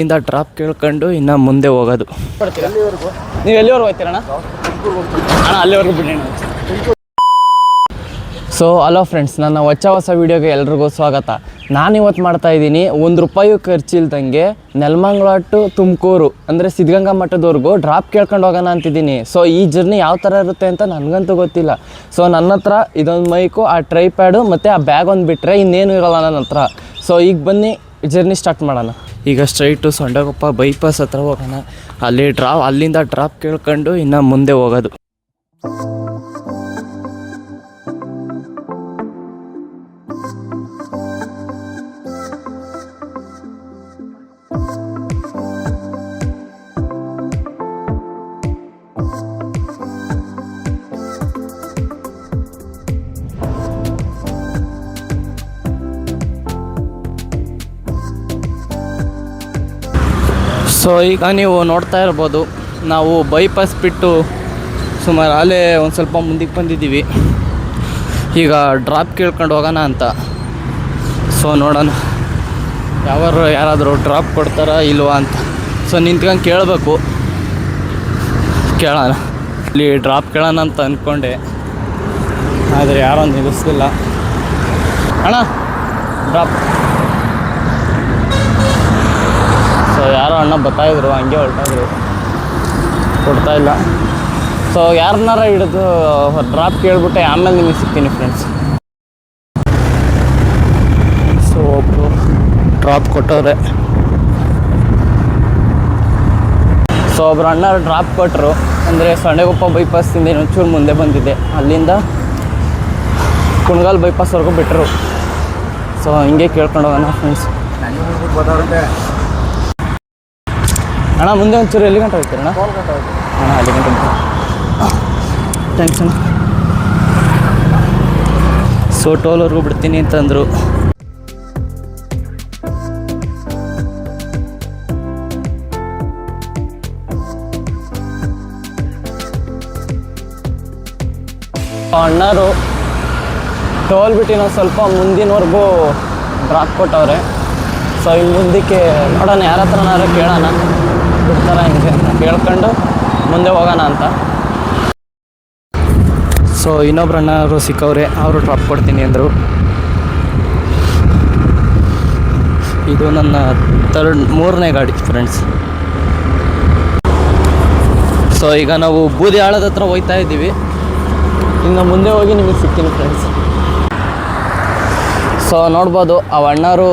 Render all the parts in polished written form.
ಇಂದ ಡ್ರಾಪ್ ಕೇಳ್ಕೊಂಡು ಇನ್ನು ಮುಂದೆ ಹೋಗೋದು. ನೀವು ಎಲ್ಲಿವರೆಗೂ ಹೋಗ್ತೀರಣ್ಣ? ಅಣ್ಣ ಅಲ್ಲಿವರೆಗೂ ಬಿಡಿ. ಸೊ ಹಲೋ ಫ್ರೆಂಡ್ಸ್, ನನ್ನ ಹೊಸ ವೀಡಿಯೋಗೆ ಎಲ್ರಿಗೂ ಸ್ವಾಗತ. ನಾನಿವತ್ತು ಮಾಡ್ತಾಯಿದ್ದೀನಿ ₹1 ಖರ್ಚಿಲ್ದಂಗೆ ನೆಲಮಂಗಲ ಟು ತುಮಕೂರು ಅಂದರೆ ಸಿದ್ಧಗಂಗಾ ಮಠದವರೆಗೂ ಡ್ರಾಪ್ ಕೇಳ್ಕೊಂಡು ಹೋಗೋಣ ಅಂತಿದ್ದೀನಿ. ಸೊ ಈ ಜರ್ನಿ ಯಾವ ಥರ ಇರುತ್ತೆ ಅಂತ ನನಗಂತೂ ಗೊತ್ತಿಲ್ಲ. ಸೊ ನನ್ನ ಹತ್ರ ಇದೊಂದು ಮೈಕು, ಆ ಟ್ರೈಪ್ಯಾಡು ಮತ್ತು ಆ ಬ್ಯಾಗ್ ಒಂದು ಬಿಟ್ಟರೆ ಇನ್ನೇನು ಇರೋಲ್ಲ ನನ್ನ ಹತ್ರ. ಸೊ ಈಗ ಬನ್ನಿ ಜರ್ನಿ ಸ್ಟಾರ್ಟ್ ಮಾಡೋಣ. ಈಗ ಸ್ಟ್ರೈಟು ಸೊಂಡಗೊಪ್ಪ ಬೈಪಾಸ್ ಹತ್ರ ಹೋಗೋಣ. ಅಲ್ಲಿಂದ ಡ್ರಾಪ್ ಕೇಳ್ಕೊಂಡು ಇನ್ನು ಮುಂದೆ ಹೋಗೋದು. ಸೊ ಈಗ ನೀವು ನೋಡ್ತಾ ಇರ್ಬೋದು, ನಾವು ಬೈಪಾಸ್ ಬಿಟ್ಟು ಸುಮಾರು ಅಲ್ಲೇ ಒಂದು ಸ್ವಲ್ಪ ಮುಂದಕ್ಕೆ ಬಂದಿದ್ದೀವಿ. ಈಗ ಡ್ರಾಪ್ ಕೇಳ್ಕೊಂಡು ಹೋಗೋಣ ಅಂತ. ಸೊ ನೋಡೋಣ ಯಾರಾದರೂ ಡ್ರಾಪ್ ಕೊಡ್ತಾರಾ ಇಲ್ವಾ ಅಂತ. ಸೊ ನಿಂತ್ಕೊಂಡು ಕೇಳೋಣ. ಇಲ್ಲಿ ಡ್ರಾಪ್ ಕೇಳೋಣ ಅಂತ ಅಂದ್ಕೊಂಡೆ, ಆದರೆ ಯಾರೋ ನಿಲ್ಲಿಸ್ತಿಲ್ಲ. ಅಣ್ಣ ಡ್ರಾಪ್. ಸೊ ಯಾರೋ ಅಣ್ಣ ಬರ್ತಾಯಿದ್ರು, ಹಂಗೆ ಹೊರಟಾದ್ರು, ಕೊಡ್ತಾಯಿಲ್ಲ. ಸೊ ಯಾರನ್ನಾರ ಹಿಡಿದು ಡ್ರಾಪ್ ಕೇಳ್ಬಿಟ್ಟೆ ಆಮೇಲೆ ನಿಮಗೆ ಸಿಗ್ತೀನಿ ಫ್ರೆಂಡ್ಸ್. ಸೊ ಒಬ್ಬರು ಡ್ರಾಪ್ ಕೊಟ್ಟವ್ರೆ. ಸೊ ಒಬ್ರು ಅಣ್ಣ ಡ್ರಾಪ್ ಕೊಟ್ಟರು. ಅಂದರೆ ಸೊಂಡಗೊಪ್ಪ ಬೈಪಾಸಿಂದ ಇನ್ನೊಂಚೂರು ಮುಂದೆ ಬಂದಿದ್ದೆ, ಅಲ್ಲಿಂದ ಕುಣಗಲ್ ಬೈಪಾಸ್ವರೆಗೂ ಬಿಟ್ಟರು. ಸೊ ಹಿಂಗೆ ಕೇಳ್ಕೊಂಡು ಹೋಗೋಣ ಫ್ರೆಂಡ್ಸ್. ಅಣ್ಣ ಮುಂದೆ ಒಂಚೂರು ಎಲ್ಲಿ ಗಂಟೆ ಹೋಗ್ತೀರಣ್ಣ? ಅಣ್ಣ ಅಲ್ಲಿ ಗಂಟೆ. ಥ್ಯಾಂಕ್ಸ್ ಅಣ್ಣ. ಸೊ ಟೋಲ್ವರೆಗೂ ಬಿಡ್ತೀನಿ ಅಂತಂದರು. ಅಣ್ಣರು ಟೋಲ್ ಬಿಟ್ಟು ಇನ್ನೊಂದು ಸ್ವಲ್ಪ ಮುಂದಿನವರೆಗೂ ಡ್ರಾಪ್ ಕೊಟ್ಟವ್ರೆ. ಸೊ ಇಲ್ಲಿ ಮುಂದಕ್ಕೆ ನೋಡೋಣ, ಯಾರ ಹತ್ರನಾರು ಕೇಳೋಣ ಬಿಡ್ತಾರ ಹಿಂಗೆ ಅಂತ ಕೇಳ್ಕೊಂಡು ಮುಂದೆ ಹೋಗೋಣ ಅಂತ. ಸೊ ಇನ್ನೊಬ್ರು ಅಣ್ಣರು ಸಿಕ್ಕವ್ರೆ, ಅವರು ಡ್ರಾಪ್ ಕೊಡ್ತೀನಿ ಅಂದರು. ಇದು ನನ್ನ ಮೂರನೇ ಗಾಡಿ ಫ್ರೆಂಡ್ಸ್. ಸೊ ಈಗ ನಾವು ಬೂದಿ ಆಳದ ಹತ್ರ ಹೋಗ್ತಾ ಇದ್ದೀವಿ. ಇನ್ನು ಮುಂದೆ ಹೋಗಿ ನಿಮಗೆ ಸಿಗ್ತೀನಿ ಫ್ರೆಂಡ್ಸ್. ಸೊ ನೋಡ್ಬೋದು ಆ ಅಣ್ಣರು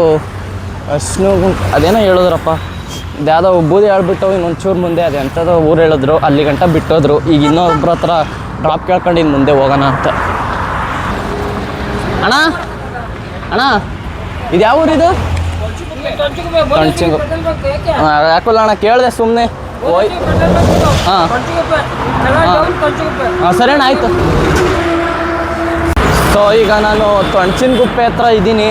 ಅದೇನೋ ಹೇಳಿದ್ರಪ್ಪ, ಯಾವುದೋ ಬೂದಿ ಹೇಳ್ಬಿಟ್ಟು ಇನ್ನೊಂಚೂರು ಮುಂದೆ ಅದೇ ಅಂಥದ್ದು ಊರು ಹೇಳಿದ್ರು, ಅಲ್ಲಿ ಗಂಟ ಬಿಟ್ಟೋದ್ರು. ಈಗ ಇನ್ನೊಬ್ರ ಹತ್ರ ಡ್ರಾಪ್ ಕೇಳ್ಕೊಂಡು ಇನ್ನು ಮುಂದೆ ಹೋಗೋಣ ಅಂತ. ಅಣ್ಣ ಇದು ಯಾವ ಊರಿದು? ಯಾಕಲ್ಲ ಅಣ್ಣ ಕೇಳಿದೆ ಸುಮ್ಮನೆ. ಹಾಂ ಸರಿ ಅಣ್ಣ ಆಯಿತು. ಸೊ ಈಗ ನಾನು ತೊಂಚಿನಗುಪ್ಪೆ ಹತ್ರ ಇದ್ದೀನಿ.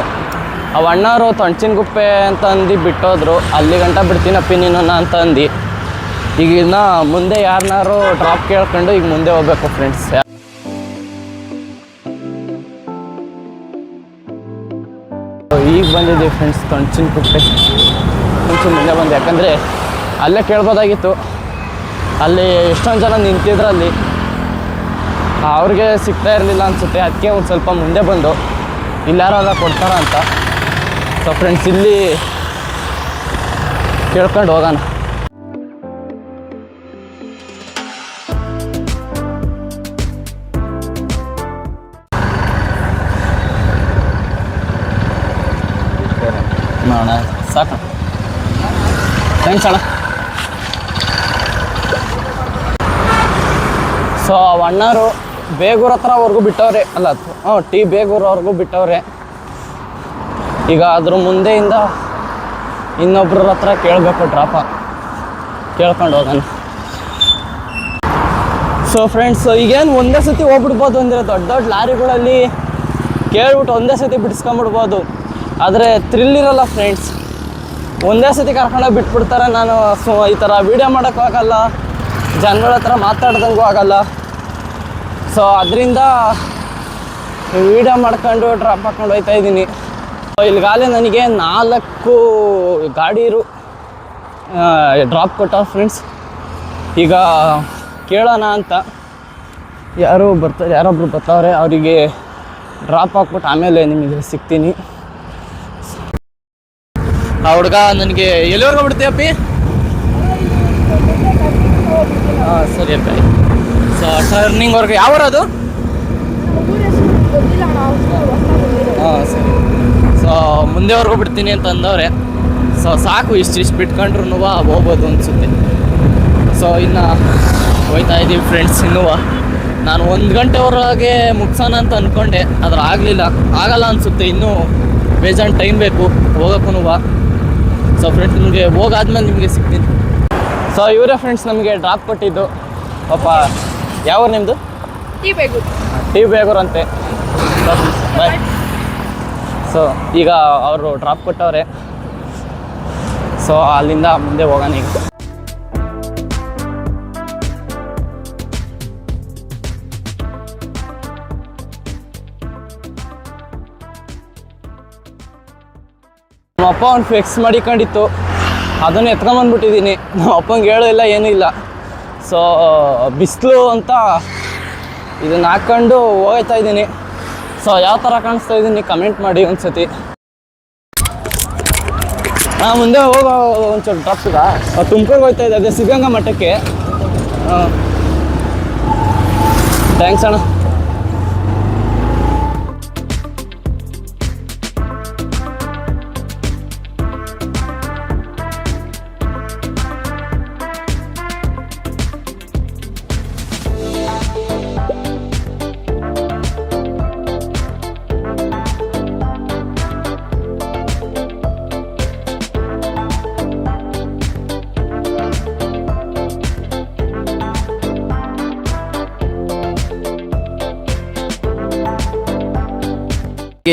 ಅವು ಅಣ್ಣವರು ತೊಂಚಿನಗುಪ್ಪೆ ಅಂತ ಅಂದು ಬಿಟ್ಟೋದ್ರು, ಅಲ್ಲಿ ಗಂಟ ಬಿಡ್ತೀನಪ್ಪಿ ನೀನು ಅಂತ ಅಂದು. ಈಗ ಇನ್ನು ಮುಂದೆ ಯಾರನ್ನಾರು ಡ್ರಾಪ್ ಕೇಳ್ಕೊಂಡು ಈಗ ಮುಂದೆ ಹೋಗ್ಬೇಕು ಫ್ರೆಂಡ್ಸ್. ಈಗ ಬಂದಿದ್ದೀವಿ ಫ್ರೆಂಡ್ಸ್ ತೊಂಚಿನಗುಪ್ಪೆ. ಮುಂಚೆ ಮುಂದೆ ಬಂದೆ, ಯಾಕಂದರೆ ಅಲ್ಲೇ ಕೇಳ್ಬೋದಾಗಿತ್ತು. ಅಲ್ಲಿ ಎಷ್ಟೊಂದು ಜನ ನಿಂತಿದ್ರು, ಅಲ್ಲಿ ಅವ್ರಿಗೆ ಸಿಗ್ತಾ ಇರಲಿಲ್ಲ ಅನಿಸುತ್ತೆ. ಅದಕ್ಕೆ ಒಂದು ಸ್ವಲ್ಪ ಮುಂದೆ ಬಂದು ಇಲ್ಲಿ ಯಾರಾದ ಕೊಡ್ತಾರ ಅಂತ. ಸೊ ಫ್ರೆಂಡ್ಸ್ ಇಲ್ಲಿ ಕೇಳ್ಕೊಂಡು ಹೋಗೋಣ. ನೋಡೋಣ ಸಾಕು ಥ್ಯಾಂಕ್ಸ್ ಅಣ್ಣ. ಸೊ ಅಣ್ಣರು ಬೇಗೂರು ಹತ್ರವರೆಗೂ ಬಿಟ್ಟವ್ರೆ, ಅಲ್ಲ ಟಿ ಬೇಗೂರವರೆಗೂ ಬಿಟ್ಟವ್ರೆ. ಈಗ ಅದ್ರ ಮುಂದೆಯಿಂದ ಇನ್ನೊಬ್ರ ಹತ್ರ ಕೇಳಬೇಕು ಡ್ರಾಪ, ಕೇಳ್ಕೊಂಡು ಹೋಗೋಣ. ಸೊ ಫ್ರೆಂಡ್ಸ್ ಈಗೇನು ಒಂದೇ ಸತಿ ಹೋಗ್ಬಿಡ್ಬೋದು. ಅಂದರೆ ದೊಡ್ಡ ಲಾರಿಗಳಲ್ಲಿ ಕೇಳ್ಬಿಟ್ಟು ಒಂದೇ ಸತಿ ಬಿಡಿಸ್ಕೊಂಬಿಡ್ಬೋದು, ಆದರೆ ಥ್ರಿಲ್ ಇರೋಲ್ಲ ಫ್ರೆಂಡ್ಸ್. ಒಂದೇ ಸತಿ ಕರ್ಕೊಂಡೋಗಿ ಬಿಟ್ಬಿಡ್ತಾರೆ. ನಾನು ಈ ಥರ ವೀಡಿಯೋ ಮಾಡೋಕ್ಕೂ ಆಗಲ್ಲ, ಜನಗಳ ಹತ್ರ ಮಾತಾಡ್ದಂಗೂ ಆಗಲ್ಲ. ಸೊ ಅದರಿಂದ ವೀಡಿಯೋ ಮಾಡ್ಕೊಂಡು ಡ್ರಾಪ್ ಹಾಕ್ಕೊಂಡು ಹೋಗ್ತಾಯಿದ್ದೀನಿ. ಇಲ್ಲಿಗಾಲೇ ನನಗೆ 4 ಗಾಡಿ ಡ್ರಾಪ್ ಕೊಟ್ಟ ಫ್ರೆಂಡ್ಸ್. ಈಗ ಕೇಳೋಣ ಅಂತ ಯಾರೊಬ್ರು ಬರ್ತಾವ್ರೆ, ಅವರಿಗೆ ಡ್ರಾಪ್ ಹಾಕ್ಬಿಟ್ಟು ಆಮೇಲೆ ನಿಮಗೆ ಸಿಗ್ತೀನಿ. ಆ ಹುಡುಗ ನನಗೆ ಎಲ್ಲಿವರೆಗೂ ಬಿಡ್ತೀಯಪ್ಪಿ? ಹಾಂ ಸರಿ ಅಪ್ಪ. ಸೊ ಟರ್ನಿಂಗ್ವರೆಗೆ ಯಾವೂರದು? ಹಾಂ ಸರಿ. ಸೊ ಮುಂದೆವರೆಗೂ ಬಿಡ್ತೀನಿ ಅಂತ ಅಂದವ್ರೆ. ಸೊ ಸಾಕು, ಇಷ್ಟು ಬಿಟ್ಕೊಂಡ್ರು ಹೋಗ್ಬೋದು ಅನಿಸುತ್ತೆ. ಸೊ ಇನ್ನು ಹೋಯ್ತಾ ಇದ್ದೀವಿ ಫ್ರೆಂಡ್ಸ್. ಇನ್ನೂ ನಾನು 1 ಗಂಟೆವರೆಗೆ ಮುಗ್ಸೋಣ ಅಂತ ಅಂದ್ಕೊಂಡೆ, ಆದ್ರೆ ಆಗಲ್ಲ ಅನಿಸುತ್ತೆ. ಇನ್ನೂ ಬೇಜಾನ್ ಟೈಮ್ ಬೇಕು ಹೋಗೋಕ್ಕೂ. ಸೊ ಫ್ರೆಂಡ್ಸ್ ನಿಮಗೆ ಹೋಗಾದ್ಮೇಲೆ ನಿಮಗೆ ಸಿಗ್ತೀನಿ. ಸೊ ಇವರೇ ಫ್ರೆಂಡ್ಸ್ ನಮಗೆ ಡ್ರಾಪ್ ಕೊಟ್ಟಿದ್ದು. ಪಾಪ ಯಾವ ನಿಮ್ಮದು? ಟಿ ಬೇಗೂರು ಅಂತೆ. ಬಾಯ್. ಸೊ ಈಗ ಅವರು ಡ್ರಾಪ್ ಕೊಟ್ಟವ್ರೆ. ಸೊ ಅಲ್ಲಿಂದ ಮುಂದೆ ಹೋಗೋಣ ಈಗ. ನಮ್ಮ ಅಪ್ಪ ಅವ್ನು ಫಿಕ್ಸ್ ಮಾಡಿಕೊಂಡಿತ್ತು, ಅದನ್ನು ಎತ್ಕೊಂಬಂದ್ಬಿಟ್ಟಿದ್ದೀನಿ. ನಮ್ಮ ಅಪ್ಪಂಗೆ ಹೇಳೋಲ್ಲ ಏನೂ ಇಲ್ಲ. ಸೊ ಬಿಸಿಲು ಅಂತ ಇದನ್ನು ಹಾಕ್ಕೊಂಡು ಹೋಗ್ತಾ ಇದ್ದೀನಿ. ಸೊ ಯಾವ ಥರ ಕಾಣಿಸ್ತಾ ಇದ್ದೀನಿ ಕಮೆಂಟ್ ಮಾಡಿ ಒಂದ್ಸತಿ. ಮುಂದೆ ಹೋಗೋ ಒಂಚೂರು ಡ್ರಾಪ್ಸಿಗ ತುಮಕೂರಿಗೆ ಹೋಗ್ತಾ ಇದೆ, ಅದೇ ಸಿದ್ಧಗಂಗಾ ಮಠಕ್ಕೆ. ಥ್ಯಾಂಕ್ಸ್ ಅಣ್ಣ.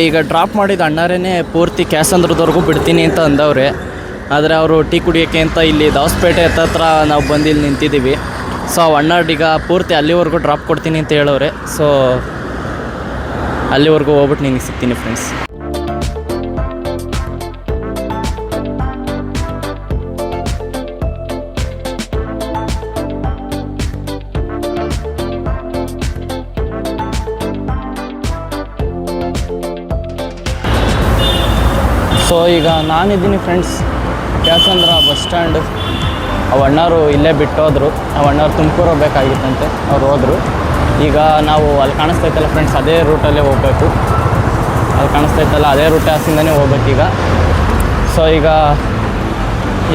ಈಗ ಡ್ರಾಪ್ ಮಾಡಿದ ಅಣ್ಣಾರೇನೆ ಪೂರ್ತಿ ಕ್ಯಾಸಂದ್ರದವರೆಗೂ ಬಿಡ್ತೀನಿ ಅಂತ ಅಂದವ್ರೆ. ಆದರೆ ಅವರು ಟೀ ಕುಡಿಯೋಕ್ಕೆ ಅಂತ ಇಲ್ಲಿ ದಾವಸ್ಪೇಟೆ ಹತ್ರ ನಾವು ಬಂದು ಇಲ್ಲಿ ನಿಂತಿದ್ದೀವಿ. ಸೊ ಅಣ್ಣಾರ್ಡೀಗ ಪೂರ್ತಿ ಅಲ್ಲಿವರೆಗೂ ಡ್ರಾಪ್ ಕೊಡ್ತೀನಿ ಅಂತ ಹೇಳೋರೆ. ಸೊ ಅಲ್ಲಿವರೆಗೂ ಹೋಗ್ಬಿಟ್ಟು ನಿನಗೆ ಸಿಗ್ತೀನಿ ಫ್ರೆಂಡ್ಸ್. ಸೊ ಈಗ ನಾನಿದ್ದೀನಿ ಫ್ರೆಂಡ್ಸ್ ಕ್ಯಾಸಂದ್ರ ಬಸ್ ಸ್ಟ್ಯಾಂಡ್. ಅಣ್ಣವರು ಇಲ್ಲೇ ಬಿಟ್ಟೋದ್ರು. ಅಣ್ಣವ್ರು ತುಮಕೂರು ಹೋಗ್ಬೇಕಾಗಿತ್ತಂತೆ, ಅವ್ರು ಹೋದರು. ಈಗ ನಾವು ಅಲ್ಲಿ ಕಾಣಿಸ್ತೈತಲ್ಲ ಫ್ರೆಂಡ್ಸ್, ಅದೇ ರೂಟಲ್ಲೇ ಹೋಗಬೇಕು. ಅಲ್ಲಿ ಕಾಣಿಸ್ತೈತಲ್ಲ ಅದೇ ರೂಟ್ ಹಾಸಿಂದನೇ ಹೋಗ್ಬೇಕೀಗ. ಸೊ ಈಗ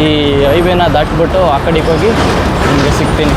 ಈ ಹೈವೇನ ದಾಟ್ಬಿಟ್ಟು ಆ ಕಡೆಗೆ ಹೋಗಿ ನಿಮಗೆ ಸಿಗ್ತೀನಿ.